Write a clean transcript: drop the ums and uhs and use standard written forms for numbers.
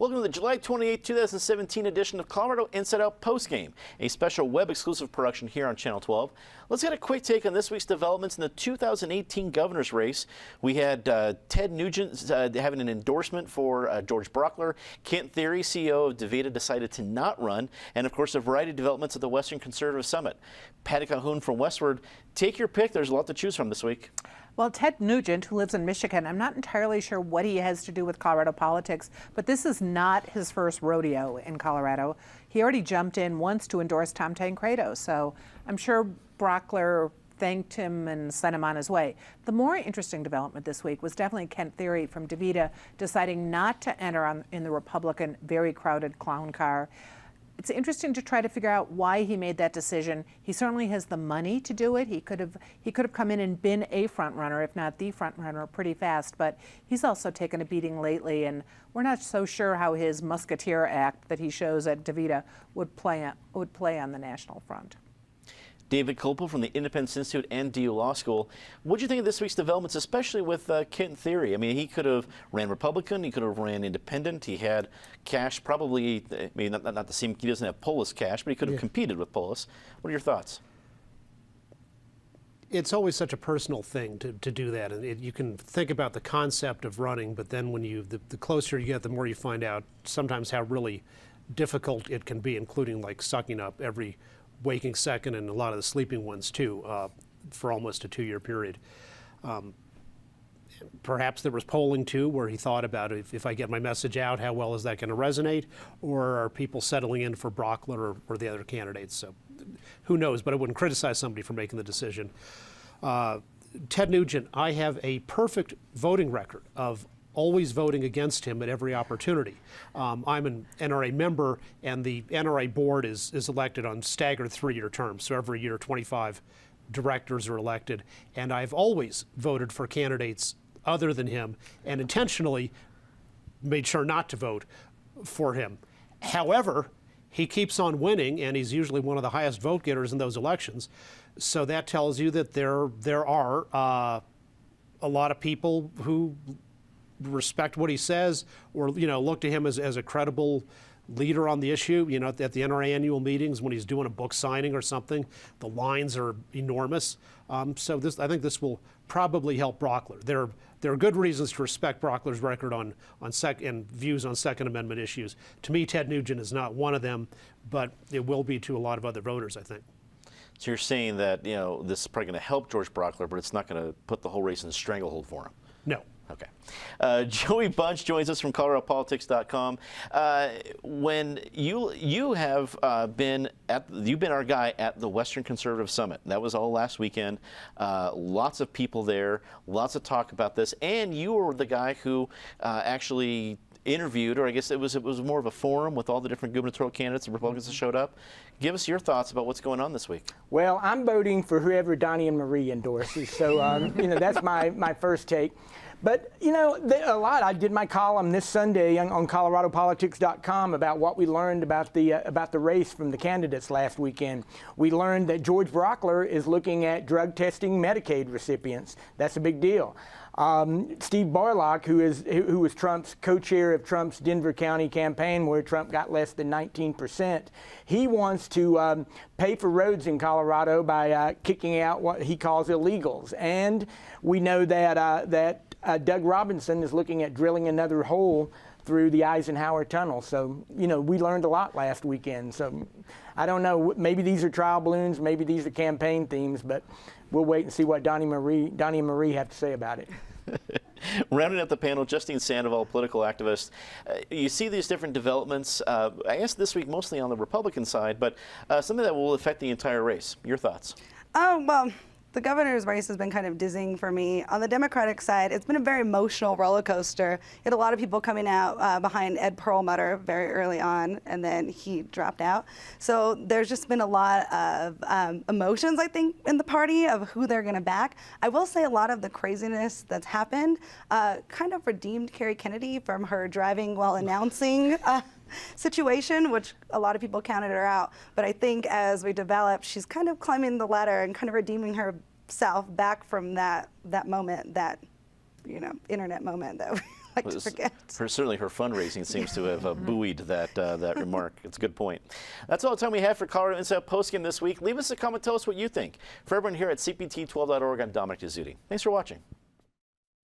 Welcome to the July 28, 2017 edition of Colorado Inside Out Postgame, a special web-exclusive production here on Channel 12. Let's get a quick take on this week's developments in the 2018 governor's race. We had Ted Nugent having an endorsement for George Brockler. Kent Thiry, CEO of DaVita, decided to not run. And, of course, a variety of developments at the Western Conservative Summit. Patty Calhoun from Westward, take your pick. There's a lot to choose from this week. Well, Ted Nugent, who lives in Michigan, I'm not entirely sure what he has to do with Colorado politics, but this is not his first rodeo in Colorado. He already jumped in once to endorse Tom Tancredo, so I'm sure Brockler thanked him and sent him on his way. The more interesting development this week was definitely Kent Thiry from DaVita deciding not to enter in the Republican very crowded clown car. It's interesting to try to figure out why he made that decision. He certainly has the money to do it. He could have come in and been a front runner, if not the front runner, pretty fast. But he's also taken a beating lately, and we're not so sure how his musketeer act that he shows at DaVita would play on the national front. David Kopel from the Independence Institute and DU Law School. What do you think of this week's developments, especially with Kent Thiry? I mean, he could have ran Republican, he could have ran Independent. He had cash, probably, I mean, not the same, he doesn't have Polis cash, but he could have competed with Polis. What are your thoughts? It's always such a personal thing to do that, and you can think about the concept of running, but then when the closer you get, the more you find out sometimes how really difficult it can be, including like sucking up every waking second and a lot of the sleeping ones too, for almost a 2-year period. Perhaps there was polling too where he thought about if I get my message out, how well is that going to resonate, or are people settling in for Brockler or the other candidates? So who knows, but I wouldn't criticize somebody for making the decision. Ted Nugent, I have a perfect voting record of always voting against him at every opportunity. I'm an NRA member, and the NRA board is elected on staggered 3-year terms. So every year, 25 directors are elected, and I've always voted for candidates other than him, and intentionally made sure not to vote for him. However, he keeps on winning, and he's usually one of the highest vote getters in those elections. So that tells you that there are a lot of people who respect what he says, or look to him as a credible leader on the issue. At the NRA annual meetings when he's doing a book signing or something, the lines are enormous. So I think this will probably help Brockler. There are good reasons to respect Brockler's record on and views on Second Amendment issues. To me, Ted Nugent is not one of them, but it will be to a lot of other voters, I think. So you're saying that this is probably going to help George Brockler, but it's not going to put the whole race in stranglehold for him. No. Okay. Joey Bunch joins us from ColoradoPolitics.com. When you have you've been our guy at the Western Conservative Summit. That was all last weekend. Lots of people there, lots of talk about this, and you were the guy who actually interviewed, or I guess it was more of a forum with all the different gubernatorial candidates and Republicans that showed up. Give us your thoughts about what's going on this week. Well, I'm voting for whoever Donnie and Marie endorses, so that's my first take. But a lot. I did my column this Sunday on ColoradoPolitics.com about what we learned about the race from the candidates last weekend. We learned that George Brockler is looking at drug testing Medicaid recipients. That's a big deal. Steve Barlock, who was Trump's co-chair of Trump's Denver County campaign, where Trump got less than 19%, he wants to pay for roads in Colorado by kicking out what he calls illegals. And we know that Doug Robinson is looking at drilling another hole through the Eisenhower Tunnel. So, we learned a lot last weekend. So, I don't know, maybe these are trial balloons, maybe these are campaign themes, but we'll wait and see what Donnie and Marie have to say about it. Rounding out the panel, Justine Sandoval, political activist. You see these different developments, I guess this week mostly on the Republican side, but something that will affect the entire race. Your thoughts? Well, the governor's race has been kind of dizzying for me. On the Democratic side, it's been a very emotional roller coaster. You had a lot of people coming out behind Ed Perlmutter very early on, and then he dropped out. So there's just been a lot of emotions, I think, in the party of who they're going to back. I will say a lot of the craziness that's happened kind of redeemed Kerry Kennedy from her driving while announcing situation, which a lot of people counted her out. But I think as we develop, she's kind of climbing the ladder and kind of redeeming herself back from that moment, that internet moment that like to forget. Certainly her fundraising seems to have buoyed that remark. It's a good point. That's all the time we have for Colorado Inside Postgame this week. Leave us a comment. Tell us what you think. For everyone here at CPT12.org, I'm Dominic Dezzutti. Thanks for watching.